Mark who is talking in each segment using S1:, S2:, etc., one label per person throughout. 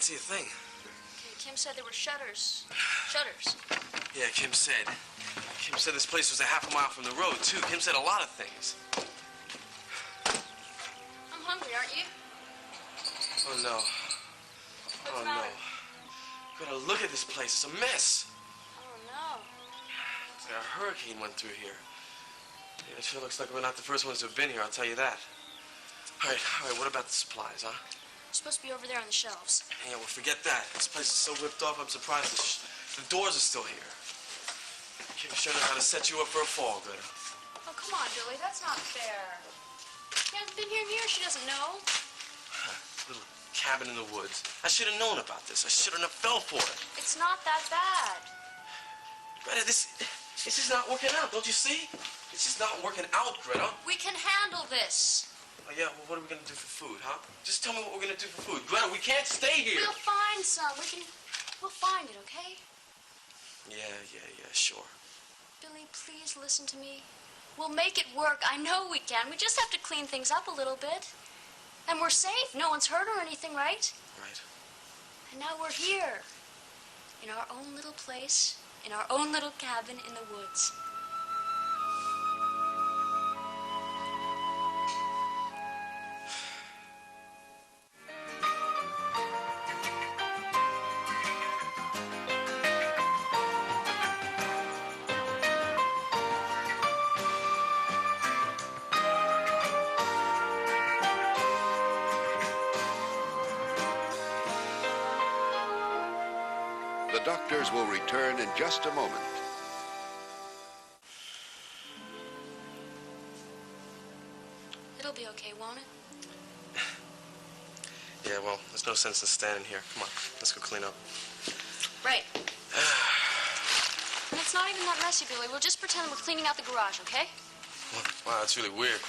S1: see a thing.
S2: Okay, Kim said there were shutters. Shutters.
S1: Yeah, Kim said this place was a half a mile from the road, too. Kim said a lot of things.
S2: I'm hungry, aren't you?
S1: Oh, no.
S2: What's the matter?
S1: You gotta look at this place. It's a mess.
S2: Oh, no.
S1: A hurricane went through here. Yeah, it sure looks like we're not the first ones to have been here, I'll tell you that. All right, what about the supplies, huh?
S2: It's supposed to be over there on the shelves.
S1: Yeah, well, forget that. This place is so ripped off, I'm surprised the doors are still here. Kim sure knows how to set you up for a fall, good.
S2: Oh, come on, Billy. That's not fair. She hasn't been here in years. She doesn't know.
S1: Little cabin in the woods. I should have known about this. I shouldn't have fell for it.
S2: It's not that bad.
S1: Greta, this is not working out, don't you see? It's just not working out, Greta.
S2: We can handle this.
S1: Oh, yeah, well, what are we gonna do for food, huh? Just tell me what we're gonna do for food. Greta, we can't stay here.
S2: We'll find some. We'll find it, okay?
S1: Yeah, sure.
S2: Billy, please listen to me. We'll make it work. I know we can. We just have to clean things up a little bit. And we're safe. No one's hurt or anything, right?
S1: Right.
S2: And now we're here. In our own little place. In our own little cabin in the woods.
S3: The doctors will return in just a moment.
S2: It'll be okay, won't it?
S1: Yeah, well, there's no sense in standing here. Come on, let's go clean up.
S2: Right. And it's not even that messy, Billy. We'll just pretend we're cleaning out the garage, okay?
S1: Wow, that's really weird.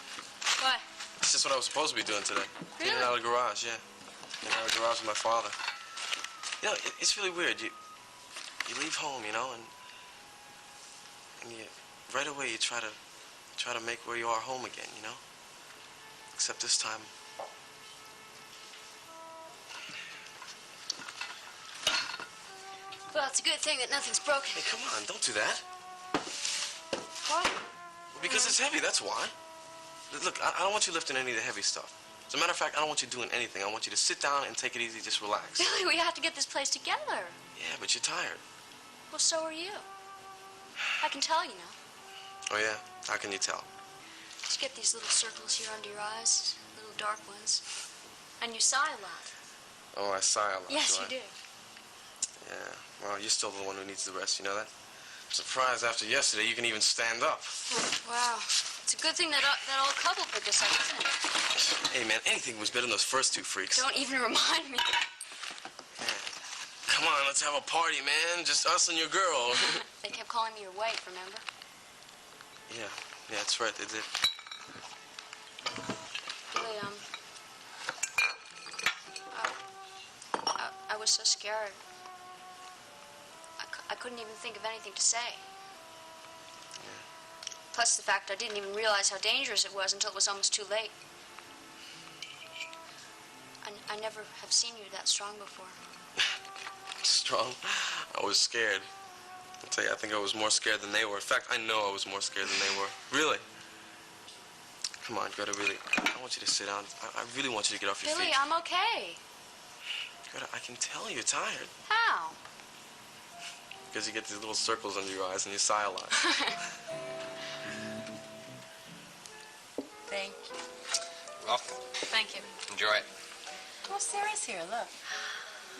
S2: What?
S1: It's just what I was supposed to be doing today.
S2: Really?
S1: Cleaning out the garage, yeah. Cleaning out the garage with my father. You know, it's really weird. You leave home, you know, and you right away you try to make where you are home again, you know. Except this time.
S2: Well, it's a good thing that nothing's broken.
S1: Hey, come on, don't do that.
S2: What?
S1: Well, because it's heavy, that's why. Look, I don't want you lifting any of the heavy stuff. As a matter of fact, I don't want you doing anything. I want you to sit down and take it easy, just relax.
S2: Billy, we have to get this place together.
S1: Yeah, but you're tired.
S2: Well, so are you. I can tell, you know.
S1: Oh, yeah? How can you tell?
S2: You get these little circles here under your eyes, little dark ones. And you sigh a lot.
S1: Oh, I sigh a lot.
S2: Yes,
S1: do
S2: you
S1: I?
S2: do.
S1: Yeah, well, you're still the one who needs the rest, you know that? I'm surprised after yesterday you can even stand up.
S2: Wow. It's a good thing that old couple picked us up, isn't it?
S1: Hey, man, anything was better than those first two freaks.
S2: Don't even remind me.
S1: Come on, let's have a party, man. Just us and your girl.
S2: They kept calling me your wife, remember?
S1: Yeah, that's right, they did.
S2: Billy, I was so scared. I couldn't even think of anything to say.
S1: Yeah.
S2: Plus the fact I didn't even realize how dangerous it was until it was almost too late. I never have seen you that strong before.
S1: Strong? I was scared. I'll tell you, I think I was more scared than they were. In fact, I know I was more scared than they were. Really. Come on, Greta, really. I want you to sit down. I really want you to get off your feet.
S2: Billy, I'm okay.
S1: Greta, I can tell you're tired.
S2: How?
S1: Because you get these little circles under your eyes and you sigh a lot.
S4: Thank you.
S5: Welcome.
S2: Thank you.
S5: Enjoy it.
S4: Oh, Sarah's here, look.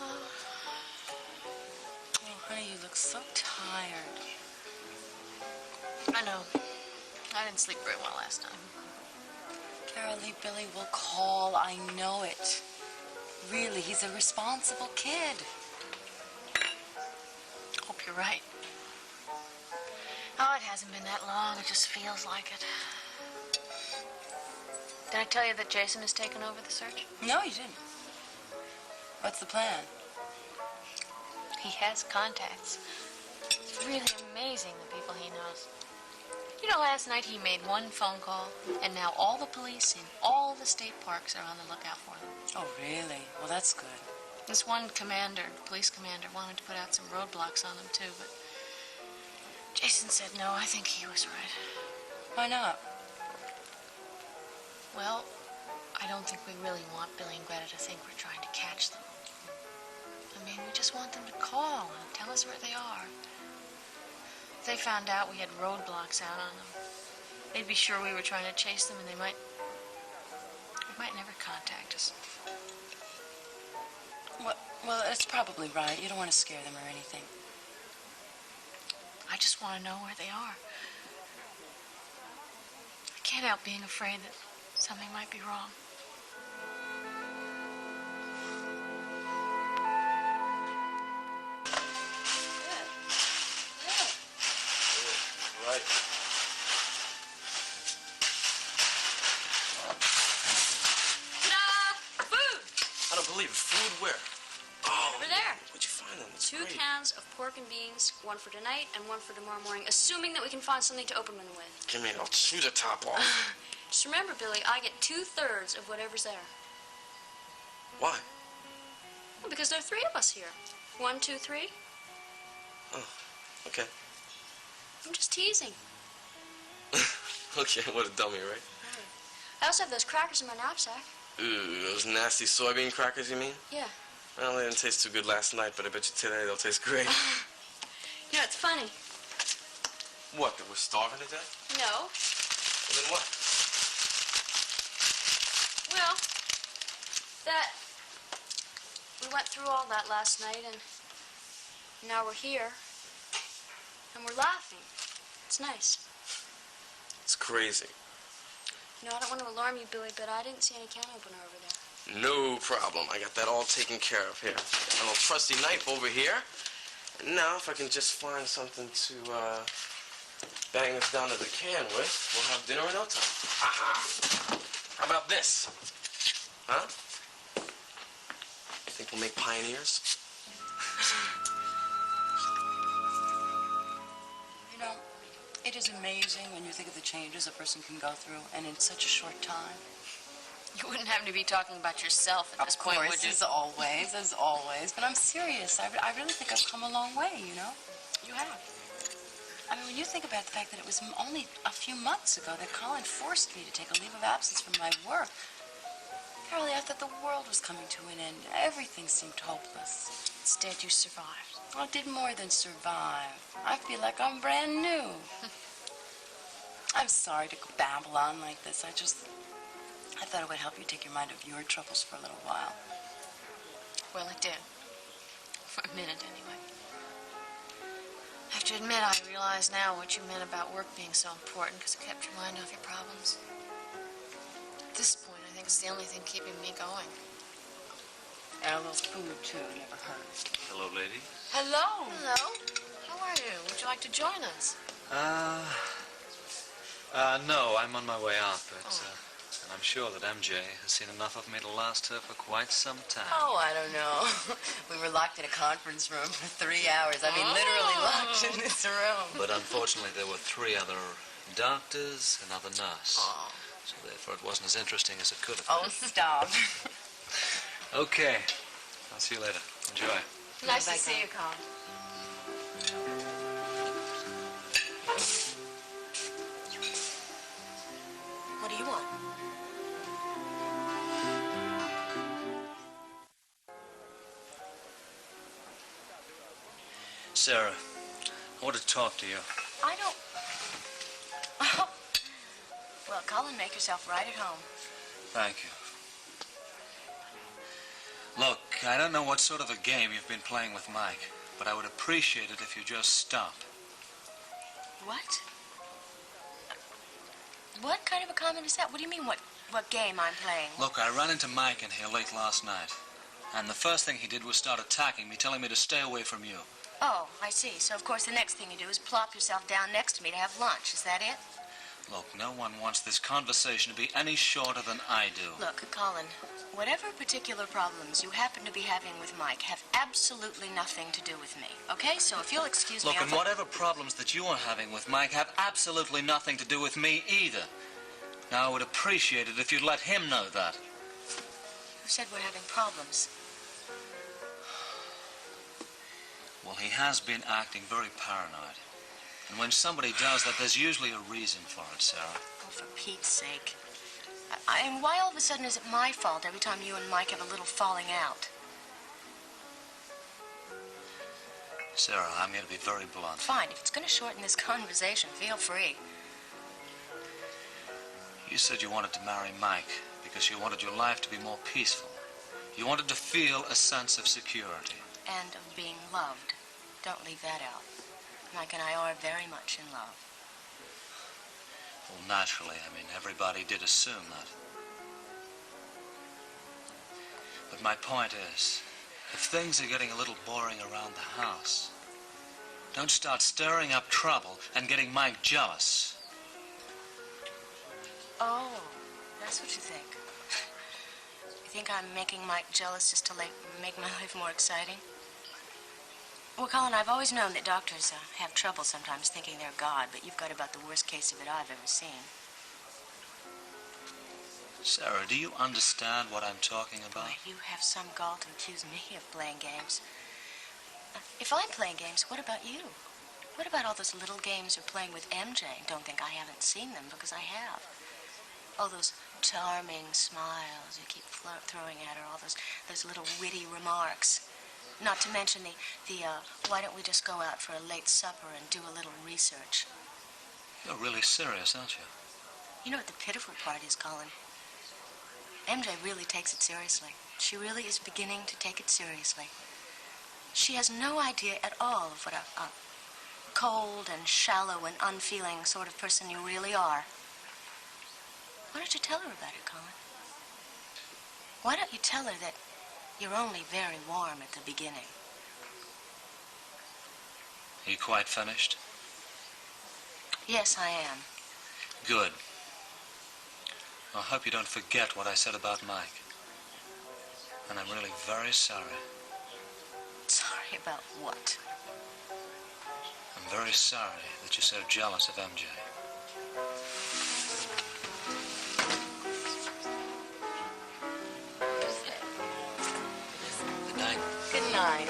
S4: Oh, honey, you look so tired.
S2: I know. I didn't sleep very well last night.
S4: Carolee, Billy will call. I know it. Really, he's a responsible kid.
S2: Hope you're right. Oh, it hasn't been that long. It just feels like it. Did I tell you that Jason has taken over the search?
S4: No, you didn't. What's the plan?
S2: He has contacts. It's really amazing the people he knows. You know, last night he made one phone call, and now all the police in all the state parks are on the lookout for them.
S4: Oh, really? Well, that's good.
S2: This one commander, police commander, wanted to put out some roadblocks on them, too, but Jason said no. I think he was right.
S4: Why not?
S2: Well, I don't think we really want Billy and Greta to think we're trying to catch them. I mean, we just want them to call and tell us where they are. If they found out we had roadblocks out on them, they'd be sure we were trying to chase them, and they might never contact us.
S4: Well, that's probably right. You don't want to scare them or anything.
S2: I just want to know where they are. I can't help being afraid that something might be wrong.
S1: Right.
S5: Ta-da! Food!
S1: I don't believe it. Food where? Oh,
S5: Over there.
S1: Where'd you find them? It's
S5: 2
S1: great.
S5: cans of pork and beans, 1 for tonight and 1 for tomorrow morning, assuming that we can find something to open them with.
S1: Give me, I'll chew the top off.
S5: Just remember, Billy, I get 2/3 of whatever's there.
S1: Why?
S5: Well, because there are 3 of us here. 1, 2, 3.
S1: Oh, okay.
S5: I'm just teasing.
S1: Okay, what a dummy, right?
S5: I also have those crackers in my knapsack.
S1: Ooh, those nasty soybean crackers, you mean?
S5: Yeah.
S1: Well, they didn't taste too good last night, but I bet you today they'll taste great.
S5: You know, it's funny.
S1: What, that we're starving to death?
S5: No.
S1: Well, then what?
S5: Well, that... We went through all that last night, and now we're here. And we're laughing. It's nice.
S1: It's crazy.
S5: You know, I don't want to alarm you, Billy, but I didn't see any can opener over there.
S1: No problem. I got that all taken care of here. A little trusty knife over here. And now, if I can just find something to bang us down to the can with, we'll have dinner in no time. Aha! How about this? Huh? Think we'll make pioneers?
S4: You know, it is amazing when you think of the changes a person can go through, and in such a short time.
S2: You wouldn't happen to be talking about yourself at this point, would you?
S4: As always. But I'm serious. I really think I've come a long way, you know?
S2: You have.
S4: I mean, when you think about the fact that it was only a few months ago that Colin forced me to take a leave of absence from my work. Carolee, I thought the world was coming to an end. Everything seemed hopeless.
S2: Instead, you survived.
S4: I did more than survive. I feel like I'm brand new. I'm sorry to babble on like this. I thought it would help you take your mind off your troubles for a little while.
S2: Well, it did. For a minute, anyway. I have to admit, I realize now what you meant about work being so important, because it kept your mind off your problems. At this point, I think it's the only thing keeping me going.
S4: And a little food, too, never hurts.
S6: Hello, lady.
S2: Hello. Hello. How are you? Would you like to join us?
S6: No, I'm on my way out, but, and I'm sure that MJ has seen enough of me to last her for quite some time.
S4: Oh, I don't know. We were locked in a conference room for 3 hours. I mean, literally locked in this room.
S6: But unfortunately, there were 3 other doctors, another nurse.
S2: Oh.
S6: So therefore, it wasn't as interesting as it could have
S4: Oh, stop.
S6: been. Okay. I'll see you later. Enjoy.
S2: Nice
S4: Bye,
S2: to see you, Colin. What do you want?
S6: Sarah, I want to talk to you.
S2: I don't... Oh. Well, Colin, make yourself right at home.
S6: Thank you. Look, I don't know what sort of a game you've been playing with Mike, but I would appreciate it if you just stopped.
S2: What? What kind of a comment is that? What do you mean, what game I'm playing?
S6: Look, I ran into Mike in here late last night, and the first thing he did was start attacking me, telling me to stay away from you.
S2: Oh, I see. So, of course, the next thing you do is plop yourself down next to me to have lunch. Is that it?
S6: Look, no one wants this conversation to be any shorter than I do.
S2: Look, Colin, whatever particular problems you happen to be having with Mike have absolutely nothing to do with me, okay? So if you'll excuse me,
S6: Look, and whatever problems that you are having with Mike have absolutely nothing to do with me either. Now, I would appreciate it if you'd let him know that.
S2: Who said we're having problems?
S6: Well, he has been acting very paranoid. And when somebody does that, there's usually a reason for it, Sarah.
S4: Oh, for Pete's sake. And why all of a sudden is it my fault every time you and Mike have a little falling out?
S6: Sarah, I'm going to be very blunt.
S4: Fine. If it's going to shorten this conversation, feel free.
S6: You said you wanted to marry Mike because you wanted your life to be more peaceful. You wanted to feel a sense of security.
S4: And of being loved. Don't leave that out. Mike and I are very much in love.
S6: Well, naturally, I mean, everybody did assume that. But my point is, if things are getting a little boring around the house, don't start stirring up trouble and getting Mike jealous.
S4: Oh, that's what you think. You think I'm making Mike jealous just to make my life more exciting? Well, Colin, I've always known that doctors have trouble sometimes thinking they're God, but you've got about the worst case of it I've ever seen.
S6: Sarah, do you understand what I'm talking about?
S4: Boy, you have some gall to accuse me of playing games. If I'm playing games, what about you? What about all those little games you're playing with MJ? Don't think I haven't seen them, because I have. All those charming smiles you keep throwing at her, all those little witty remarks. Not to mention the why don't we just go out for a late supper and do a little research?
S6: You're really serious, aren't you?
S4: You know what the pitiful part is, Colin? MJ really takes it seriously. She really is beginning to take it seriously. She has no idea at all of what a cold and shallow and unfeeling sort of person you really are. Why don't you tell her about it, Colin? Why don't you tell her that you're only very warm at the beginning?
S6: Are you quite finished?
S4: Yes, I am.
S6: Good. I hope you don't forget what I said about Mike. And I'm really very sorry.
S4: Sorry about what?
S6: I'm very sorry that you're so jealous of MJ. Good night.
S4: Good night.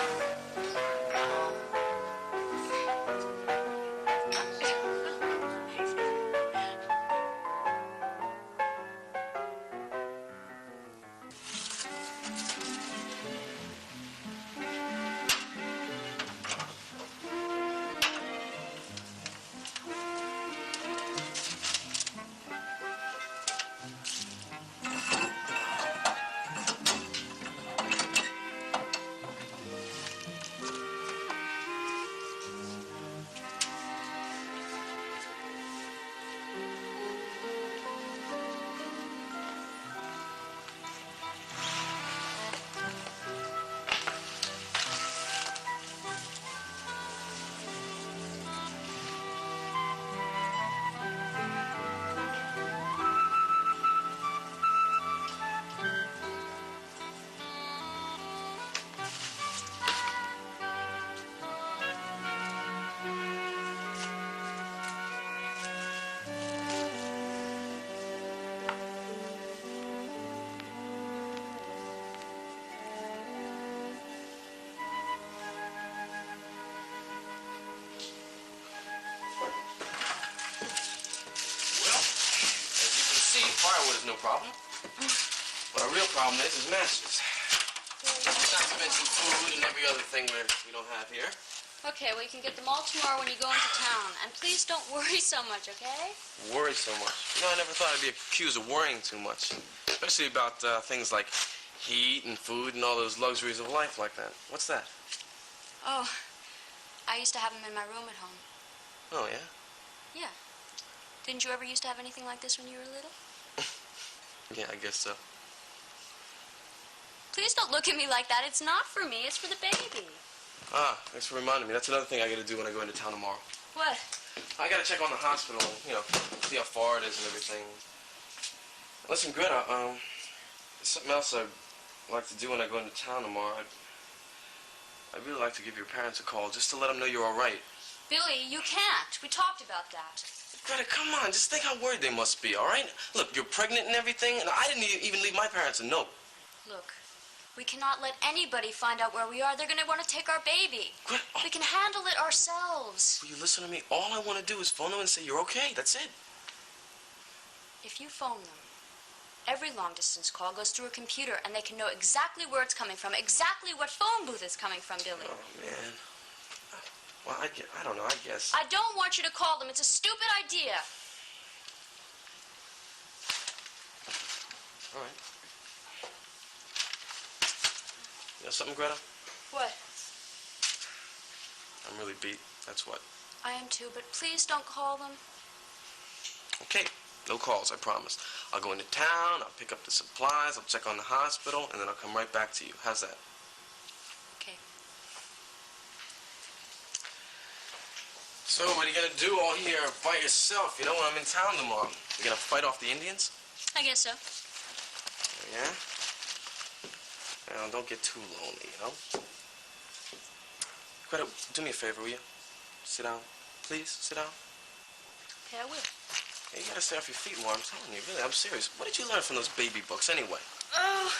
S1: Firewood is no problem. But our real problem is matches. Not to mention food and every other thing we don't have here.
S5: Okay, well, you can get them all tomorrow when you go into town. And please don't worry so much, okay?
S1: Worry so much. You know, I never thought I'd be accused of worrying too much. Especially about things like heat and food and all those luxuries of life like that. What's that?
S5: Oh, I used to have them in my room at home.
S1: Oh, yeah?
S5: Yeah. Didn't you ever used to have anything like this when you were little?
S1: Yeah, I guess so.
S5: Please don't look at me like that. It's not for me. It's for the baby.
S1: Ah, thanks for reminding me. That's another thing I gotta do when I go into town tomorrow.
S5: What?
S1: I gotta check on the hospital and, you know, see how far it is and everything. Listen, Greta, there's something else I'd like to do when I go into town tomorrow. I'd really like to give your parents a call just to let them know you're all right.
S5: Billy, you can't. We talked about that.
S1: Greta, come on. Just think how worried they must be, all right? Look, you're pregnant and everything, and I didn't even leave my parents a note.
S5: Look, We cannot let anybody find out where we are. They're going to want to take our baby.
S1: Greta,
S5: We can handle it ourselves.
S1: will you listen to me? All I want to do is phone them and say you're okay. That's it.
S5: If you phone them, every long-distance call goes through a computer, and they can know exactly where it's coming from, exactly what phone booth it's coming from, Billy.
S1: Oh, man. Well, I don't know, I guess.
S5: I don't want you to call them. It's a stupid idea.
S1: All right. You know something, Greta?
S5: What?
S1: I'm really beat. That's what.
S5: I am too, but please don't call them.
S1: Okay. No calls, I promise. I'll go into town, I'll pick up the supplies, I'll check on the hospital, and then I'll come right back to you. How's that?
S5: Okay.
S1: So, what are you gonna do all here by yourself, you know, when I'm in town tomorrow? You gonna fight off the Indians?
S5: I guess so.
S1: Yeah? Well, don't get too lonely, you know? Greta, do me a favor, will you? Sit down. Please, sit down.
S5: Okay, I will.
S1: Hey, you gotta stay off your feet more, I'm telling you, really, I'm serious. What did you learn from those baby books, anyway?
S5: Oh,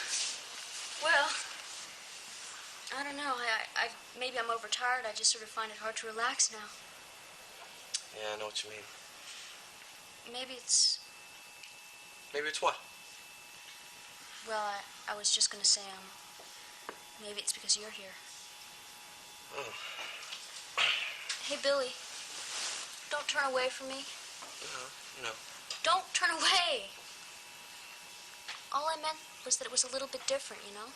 S5: well, I don't know. Maybe I'm overtired. I just sort of find it hard to relax now.
S1: Yeah, I know what you mean.
S5: Maybe it's...
S1: Maybe it's what?
S5: Well, I was just going to say, maybe it's because you're here.
S1: Oh.
S5: Hey, Billy, don't turn away from me.
S1: No.
S5: Don't turn away. All I meant was that it was a little bit different, you know?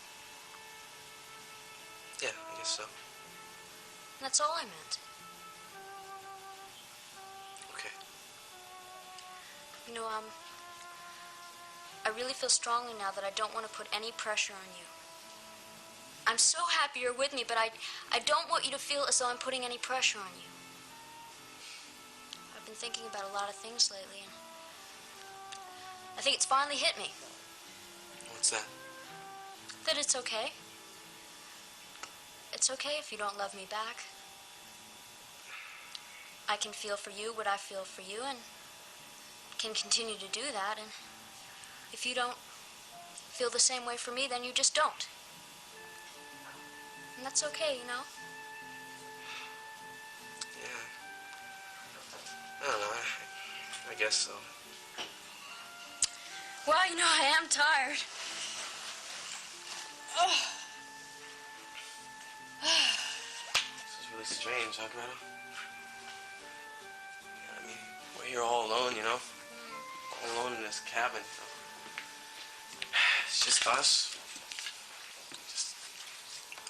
S1: Yeah, I guess so.
S5: And that's all I meant.
S1: Okay.
S5: You know, I really feel strongly now that I don't want to put any pressure on you. I'm so happy you're with me, but I don't want you to feel as though I'm putting any pressure on you. I've been thinking about a lot of things lately, and I think it's finally hit me.
S1: What's that?
S5: That it's okay. It's okay if you don't love me back. I can feel for you what I feel for you, and can continue to do that, and if you don't feel the same way for me, then you just don't. And that's okay, you know?
S1: Yeah. I don't know, I guess so.
S5: Well, you know, I am tired. Oh.
S1: This is really strange, huh, Greta? Yeah, I mean, we're here all alone, you know? All alone in this cabin, you know? It's just us. Just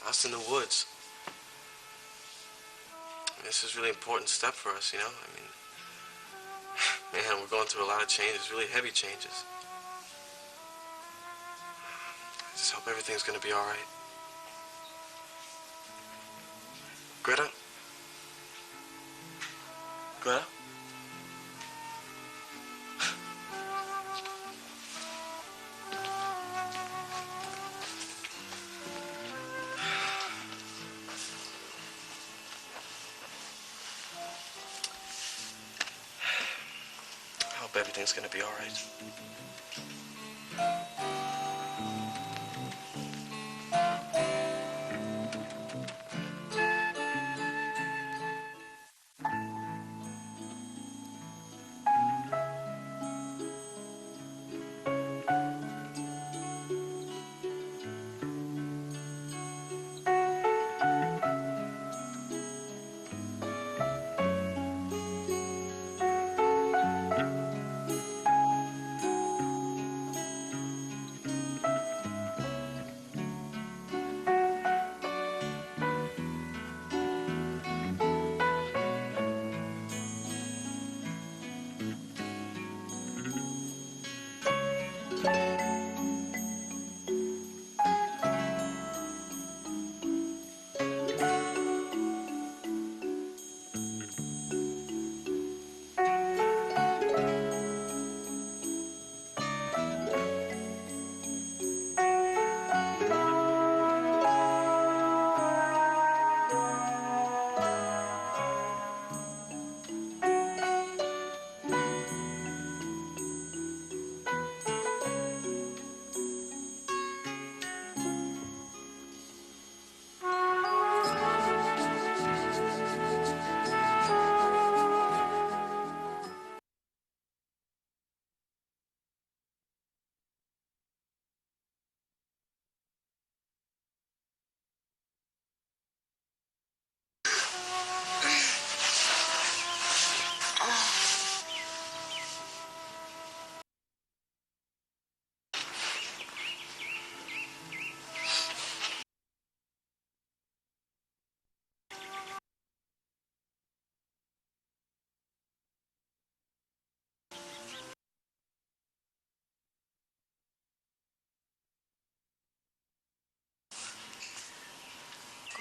S1: us in the woods. I mean, this is a really important step for us, you know? I mean, man, we're going through a lot of changes, really heavy changes. I just hope everything's gonna be all right. Greta? Greta? I hope everything's gonna be all right.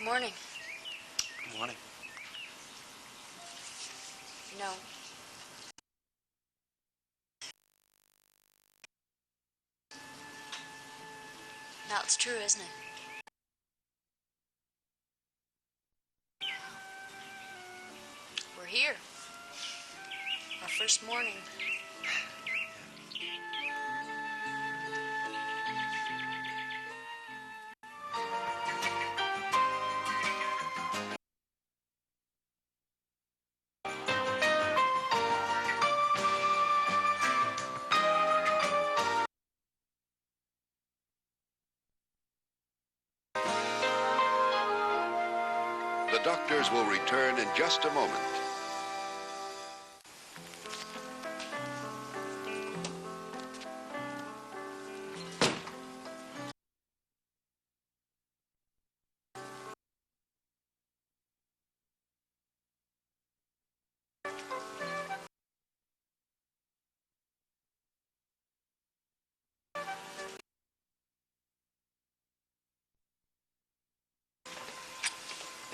S5: Good morning.
S1: Good morning.
S5: You know, now it's true, isn't it? We're here. Our first morning.
S3: The doctors will return in just a moment.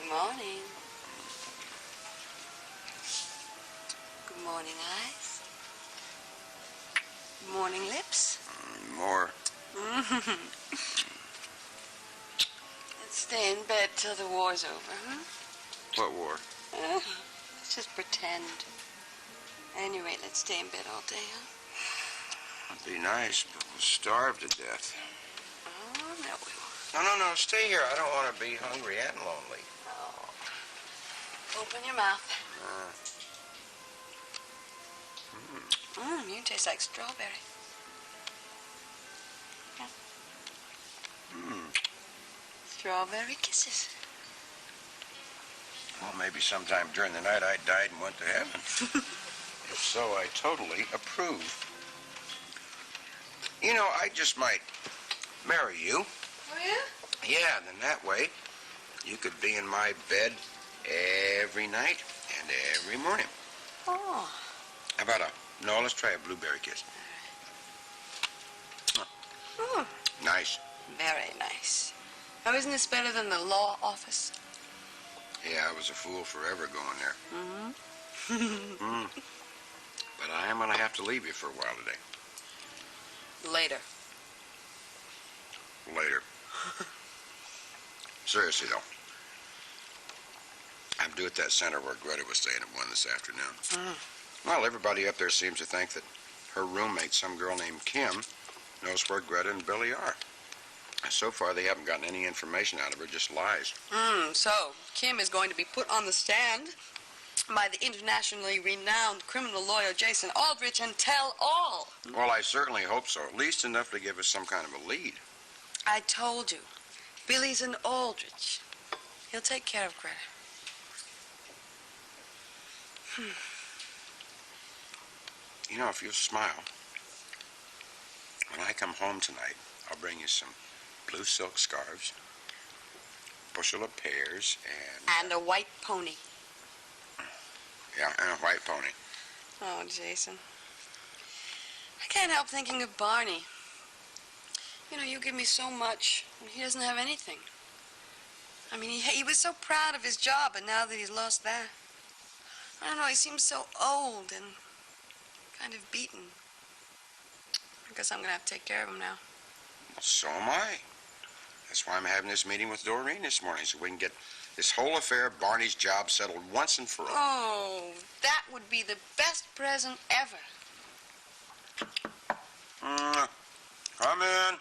S4: Good morning. Good morning, eyes. Good morning, lips.
S3: More.
S4: Let's stay in bed till the war's over, huh?
S3: What war?
S4: Let's just pretend. At any rate, let's stay in bed all day, huh?
S7: It'd be nice, but we'll starve to death.
S4: Oh, no, we won't.
S7: No, stay here. I don't want to be hungry and lonely.
S4: Open your mouth. You taste like strawberry. Yeah. Strawberry kisses.
S7: Well, maybe sometime during the night I died and went to heaven. If so, I totally approve. You know, I just might marry you.
S4: Oh, yeah?
S7: Yeah, then that way you could be in my bed every night and every morning.
S4: Oh.
S7: How about no, let's try a blueberry kiss. Nice.
S4: Very nice. Now, isn't this better than the law office?
S7: Yeah, I was a fool forever going there. But I am going to have to leave you for a while today.
S4: Later.
S7: Later. Seriously, though. I'm due at that center where Greta was staying at 1 this afternoon. Well, everybody up there seems to think that her roommate, some girl named Kim, knows where Greta and Billy are. And so far, they haven't gotten any information out of her, just lies.
S4: So Kim is going to be put on the stand by the internationally renowned criminal lawyer Jason Aldrich and tell all.
S7: Well, I certainly hope so. At least enough to give us some kind of a lead.
S4: I told you, Billy's an Aldrich. He'll take care of Greta.
S7: You know, if you'll smile, when I come home tonight, I'll bring you some blue silk scarves, bushel of pears,
S4: And a white pony.
S7: Yeah, and a white pony.
S4: Oh, Jason. I can't help thinking of Barney. You know, you give me so much, and he doesn't have anything. I mean, he was so proud of his job, and now that he's lost that, I don't know, he seems so old and kind of beaten. I guess I'm gonna have to take care of him now.
S7: So am I. That's why I'm having this meeting with Doreen this morning, so we can get this whole affair of Barney's job settled once and for all.
S4: Oh, that would be the best present ever.
S7: Come in.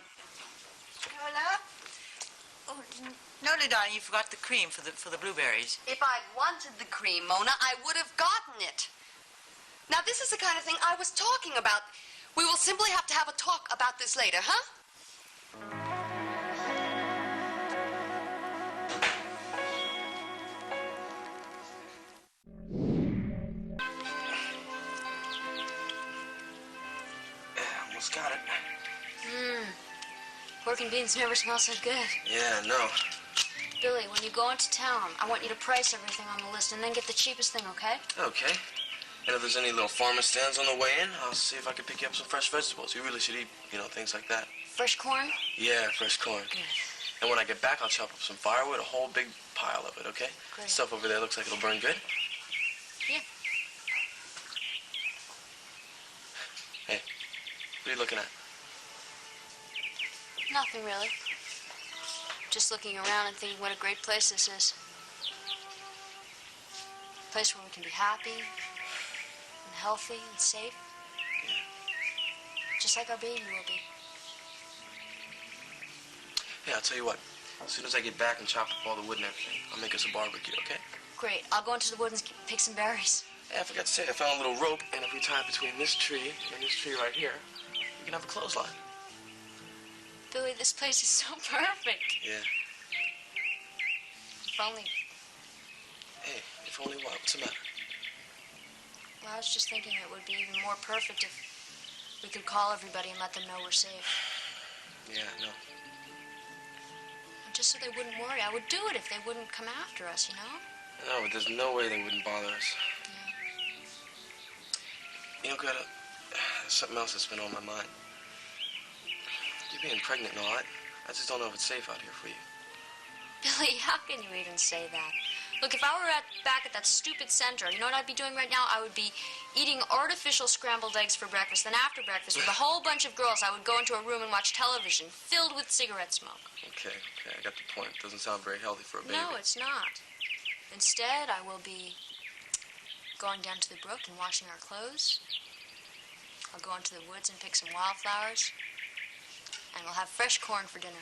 S8: Carla? Oh, no, darling, you forgot the cream for the blueberries.
S4: If I'd wanted the cream, Mona, I would have gotten it. Now, this is the kind of thing I was talking about. We will simply have to have a talk about this later, huh?
S1: Almost got it.
S5: Pork and beans never smell so good.
S1: Yeah, no.
S5: Billy, when you go into town, I want you to price everything on the list and then get the cheapest thing, okay?
S1: Okay. And if there's any little farmer stands on the way in, I'll see if I can pick you up some fresh vegetables. You really should eat, things like that.
S5: Fresh corn?
S1: Yeah, fresh corn.
S5: Good.
S1: And when I get back, I'll chop up some firewood, a whole big pile of it, okay?
S2: Great.
S1: Stuff over there looks like it'll burn good.
S2: Yeah.
S1: Hey, what are you looking at?
S2: Nothing really. Just looking around and thinking what a great place this is. A place where we can be happy and healthy and safe. Just like our baby will be.
S1: Hey, I'll tell you what. As soon as I get back and chop up all the wood and everything, I'll make us a barbecue, okay?
S2: Great. I'll go into the woods and pick some berries.
S1: Hey, I forgot to say, I found a little rope, and if we tie it between this tree and this tree right here, we can have a clothesline.
S2: Billy, this place is so perfect.
S1: Yeah.
S2: If only...
S1: Hey, if only what? What's the matter?
S2: Well, I was just thinking it would be even more perfect if we could call everybody and let them know we're safe.
S1: Yeah, no.
S2: Just so they wouldn't worry. I would do it if they wouldn't come after us, you know?
S1: No, but there's no way they wouldn't bother us. You know, Greta, there's something else that's been on my mind. You're being pregnant and all that. I just don't know if it's safe out here for you.
S2: Billy, how can you even say that? Look, if I were back at that stupid center, you know what I'd be doing right now? I would be eating artificial scrambled eggs for breakfast. Then after breakfast, with a whole bunch of girls, I would go into a room and watch television filled with cigarette smoke.
S1: Okay, I got the point. It doesn't sound very healthy for a baby.
S2: No, it's not. Instead, I will be going down to the brook and washing our clothes. I'll go into the woods and pick some wildflowers. And we'll have fresh corn for dinner.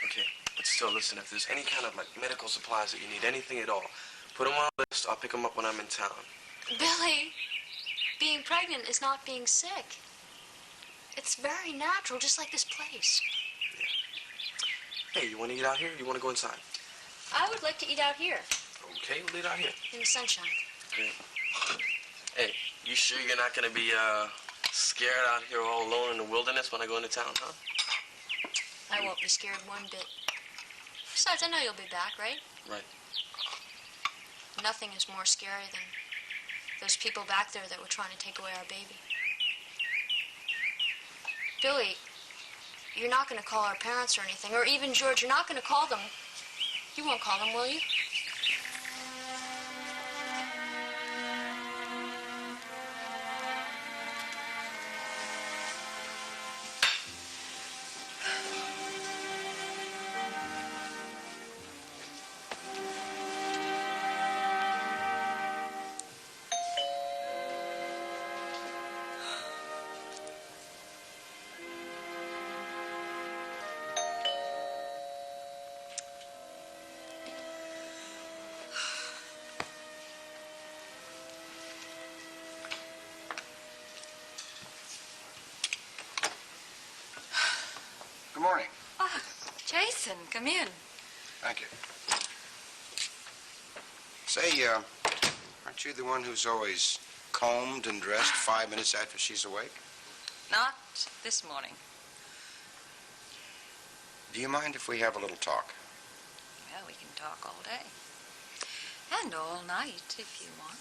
S1: Okay, but still, listen, if there's any kind of, like, medical supplies that you need, anything at all, put them on the list. I'll pick them up when I'm in town.
S2: Billy, being pregnant is not being sick. It's very natural, just like this place.
S1: Yeah. Hey, you want to eat out here or you want to go inside?
S2: I would like to eat out here.
S1: Okay, we'll eat out here.
S2: In the sunshine.
S1: Okay. Hey, you sure you're not going to be, scared out here all alone in the wilderness when I go into town, huh?
S2: I won't be scared one bit. Besides, I know you'll be back, right?
S1: Right.
S2: Nothing is more scary than those people back there that were trying to take away our baby. Billy, you're not going to call our parents or anything, or even George, you're not going to call them. You won't call them, will you?
S7: Good morning.
S4: Oh, Jason, come in.
S7: Thank you. Say, aren't you the one who's always combed and dressed 5 minutes after she's awake?
S4: Not this morning.
S7: Do you mind if we have a little talk?
S4: Well, we can talk all day. And all night, if you want.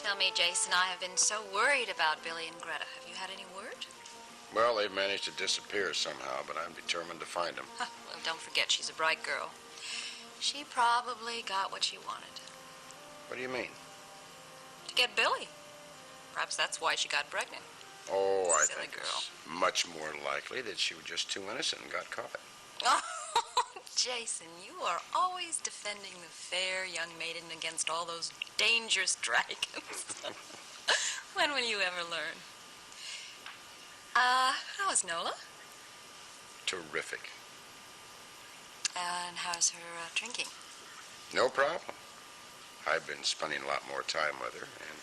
S4: Tell me, Jason, I have been so worried about Billy and Greta. Have you had any word?
S7: Well, they've managed to disappear somehow, but I'm determined to find them.
S4: Well, don't forget, she's a bright girl. She probably got what she wanted.
S7: What do you mean?
S4: To get Billy. Perhaps that's why she got pregnant.
S7: Oh, I
S4: Silly
S7: think
S4: girl.
S7: it's much more likely that she was just too innocent and got caught.
S4: Oh, Jason, you are always defending the fair young maiden against all those dangerous dragons. When will you ever learn? How is Nola?
S7: Terrific.
S4: And how's her drinking?
S7: No problem. I've been spending a lot more time with her, and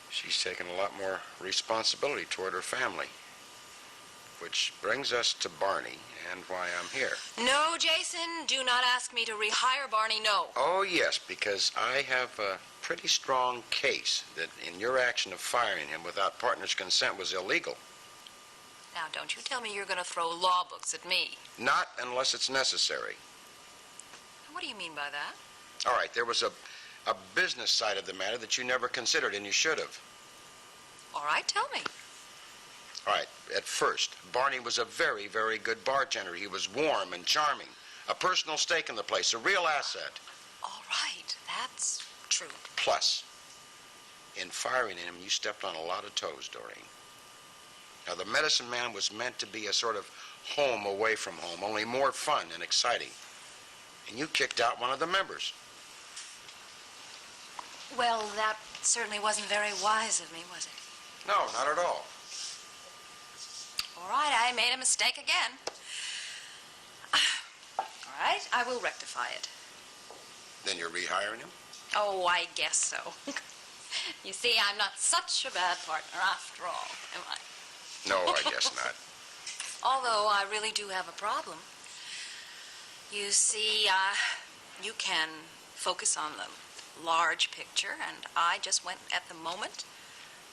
S7: she's taken a lot more responsibility toward her family. Which brings us to Barney and why I'm here.
S4: No, Jason, do not ask me to rehire Barney, no.
S7: Oh, yes, because I have a pretty strong case that in your action of firing him without partner's consent was illegal.
S4: Now, don't you tell me you're going to throw law books at me.
S7: Not unless it's necessary.
S4: What do you mean by that?
S7: All right, there was a business side of the matter that you never considered, and you should have.
S4: All right, tell me.
S7: All right, at first, Barney was a very, very good bartender. He was warm and charming. A personal stake in the place, a real asset.
S4: All right, that's true.
S7: Plus, in firing him, you stepped on a lot of toes, Doreen. Now, the Medicine Man was meant to be a sort of home away from home, only more fun and exciting. And you kicked out one of the members.
S4: Well, that certainly wasn't very wise of me, was it?
S7: No, not at all.
S4: All right, I made a mistake again. All right, I will rectify it.
S7: Then you're rehiring him?
S4: Oh, I guess so. You see, I'm not such a bad partner after all, am I?
S7: No, I guess not.
S4: Although I really do have a problem. You see, you can focus on the large picture, and I just went at the moment.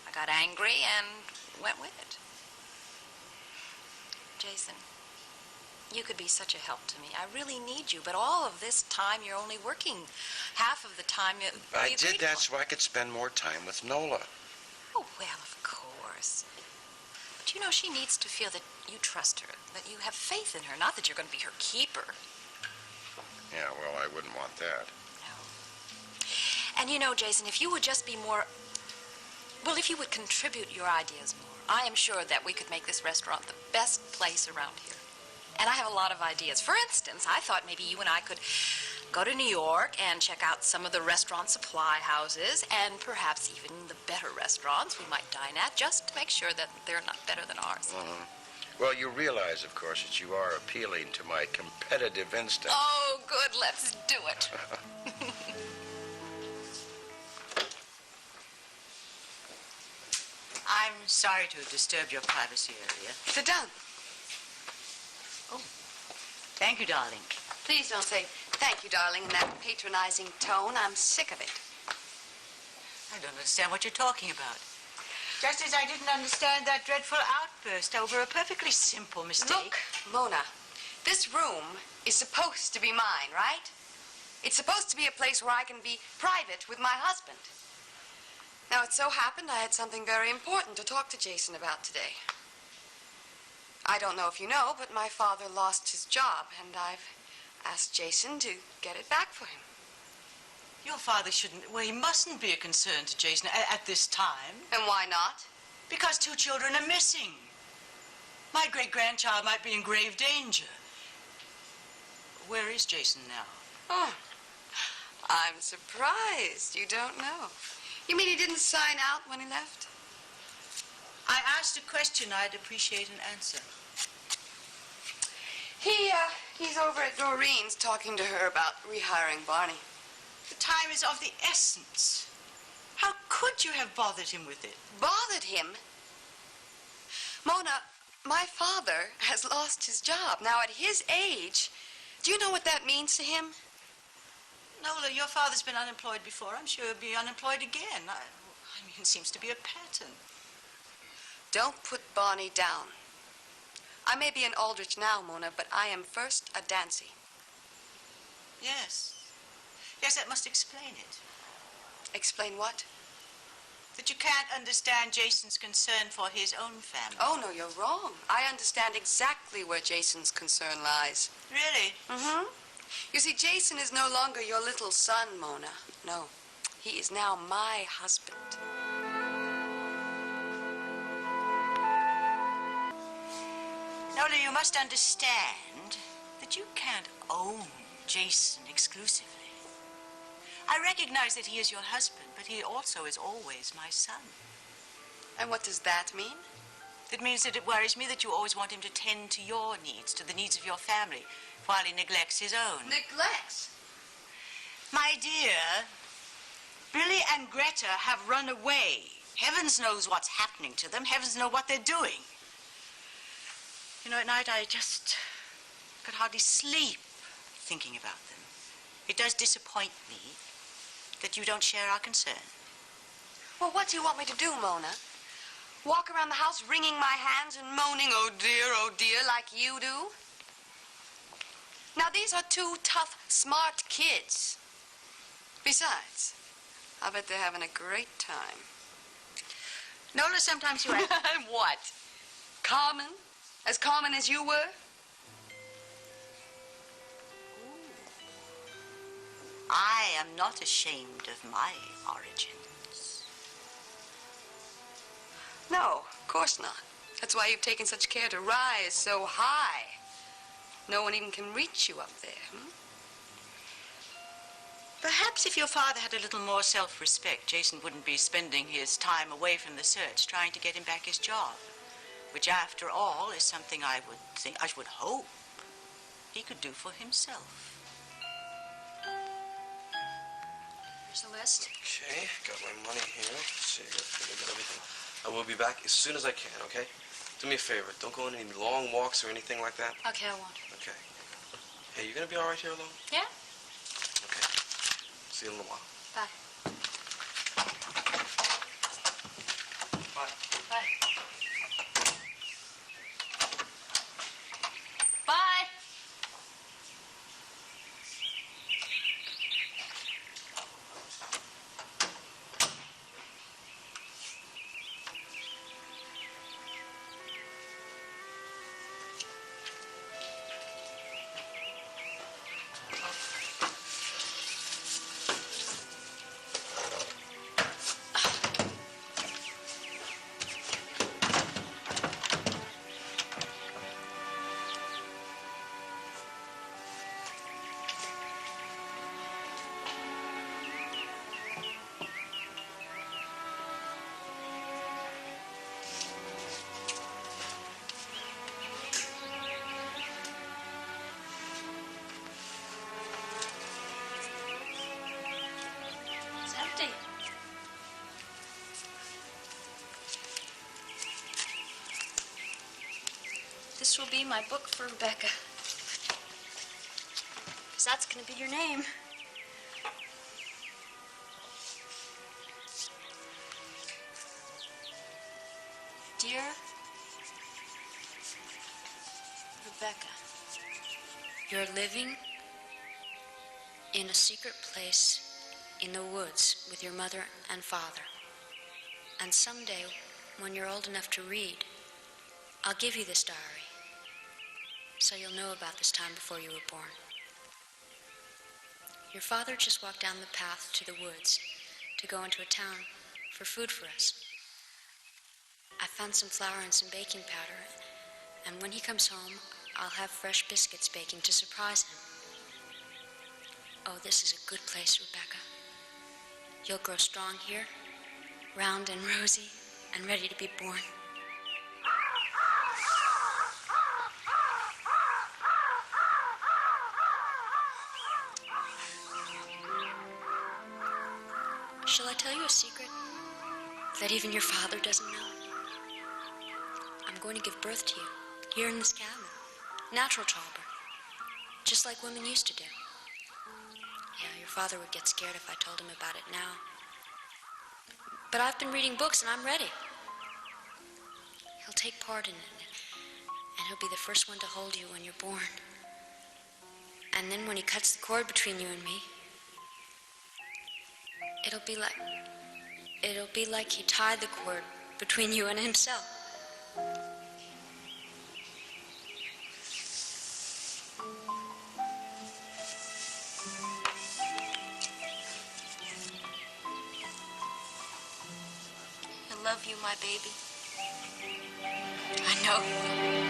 S4: I got angry and went with it. Jason, you could be such a help to me. I really need you, but all of this time you're only working half of the time
S7: I did that so I could spend more time with Nola.
S4: Oh, well, of course. But you know, she needs to feel that you trust her, that you have faith in her, not that you're going to be her keeper.
S7: Yeah, well, I wouldn't want that.
S4: No. And you know, Jason, if you would just be more... Well, if you would contribute your ideas more, I am sure that we could make this restaurant the best place around here. And I have a lot of ideas. For instance, I thought maybe you and I could go to New York and check out some of the restaurant supply houses and perhaps even the better restaurants we might dine at, just to make sure that they're not better than ours.
S7: Mm-hmm. Well, you realize, of course, that you are appealing to my competitive instinct.
S4: Oh, good. Let's do it.
S8: I'm sorry to have disturbed your privacy earlier.
S4: Sit down.
S8: Oh, thank you, darling.
S4: Please don't say thank you, darling, in that patronizing tone. I'm sick of it.
S8: I don't understand what you're talking about. Just as I didn't understand that dreadful outburst over a perfectly simple mistake.
S4: Look, Mona, this room is supposed to be mine, right? It's supposed to be a place where I can be private with my husband. Now, it so happened I had something very important to talk to Jason about today. I don't know if you know, but my father lost his job, and I've asked Jason to get it back for him.
S8: Your father shouldn't, well, he mustn't be a concern to Jason at this time.
S4: And why not?
S8: Because 2 children are missing. My great-grandchild might be in grave danger. Where is Jason now?
S4: Oh, I'm surprised you don't know. You mean he didn't sign out when he left?
S8: I asked a question. I'd appreciate an answer.
S4: He's over at Doreen's talking to her about rehiring Barney.
S8: The time is of the essence. How could you have bothered him with it?
S4: Bothered him? Mona, my father has lost his job. Now, at his age, do you know what that means to him?
S8: Nola, your father's been unemployed before. I'm sure he'll be unemployed again. I mean, it seems to be a pattern.
S4: Don't put Barney down. I may be an Aldrich now, Mona, but I am first a Dancy.
S8: Yes. Yes, that must explain it.
S4: Explain what?
S8: That you can't understand Jason's concern for his own family.
S4: Oh, no, you're wrong. I understand exactly where Jason's concern lies.
S8: Really?
S4: Mm-hmm. You see, Jason is no longer your little son, Mona. No, he is now my husband.
S8: Nola, you must understand that you can't own Jason exclusively. I recognize that he is your husband, but he also is always my son.
S4: And what does that mean?
S8: It means that it worries me that you always want him to tend to your needs, to the needs of your family, while he neglects his own.
S4: Neglects?
S8: My dear, Billy and Greta have run away. Heavens knows what's happening to them. Heavens knows what they're doing. You know, at night I just could hardly sleep thinking about them. It does disappoint me that you don't share our concern.
S4: Well, what do you want me to do, Mona? Walk around the house wringing my hands and moaning, oh dear, like you do? Now, these are 2 tough, smart kids. Besides, I bet they're having a great time.
S8: Nola, sometimes you act...
S4: What? Common? As common as you were?
S8: I am not ashamed of my origins.
S4: No, of course not. That's why you've taken such care to rise so high. No one even can reach you up there, hmm?
S8: Perhaps if your father had a little more self-respect, Jason wouldn't be spending his time away from the search trying to get him back his job, which, after all, is something I would hope he could do for himself.
S5: Here's the list.
S1: Okay, got my money here. Let's see, I got everything. I will be back as soon as I can, okay? Do me a favor. Don't go on any long walks or anything like that.
S2: Okay, I won't.
S1: Okay. Hey, you gonna be all right here alone?
S2: Yeah?
S1: Okay. See you in a little while.
S2: Bye.
S1: Bye.
S2: Bye. Bye. It's empty. This will be my book for Rebecca. 'Cause that's gonna be your name. Dear Rebecca, you're living in a secret place in the woods with your mother and father. And someday, when you're old enough to read, I'll give you this diary, so you'll know about this time before you were born. Your father just walked down the path to the woods to go into a town for food for us. I found some flour and some baking powder, and when he comes home, I'll have fresh biscuits baking to surprise him. Oh, this is a good place, Rebecca. You'll grow strong here, round and rosy, and ready to be born. Shall I tell you a secret that even your father doesn't know? I'm going to give birth to you here in this cabin. Natural childbirth. Just like women used to do. Yeah, your father would get scared if I told him about it now. But I've been reading books and I'm ready. He'll take part in it. And he'll be the first one to hold you when you're born. And then when he cuts the cord between you and me, it'll be like he tied the cord between you and himself. I love you, my baby. I know.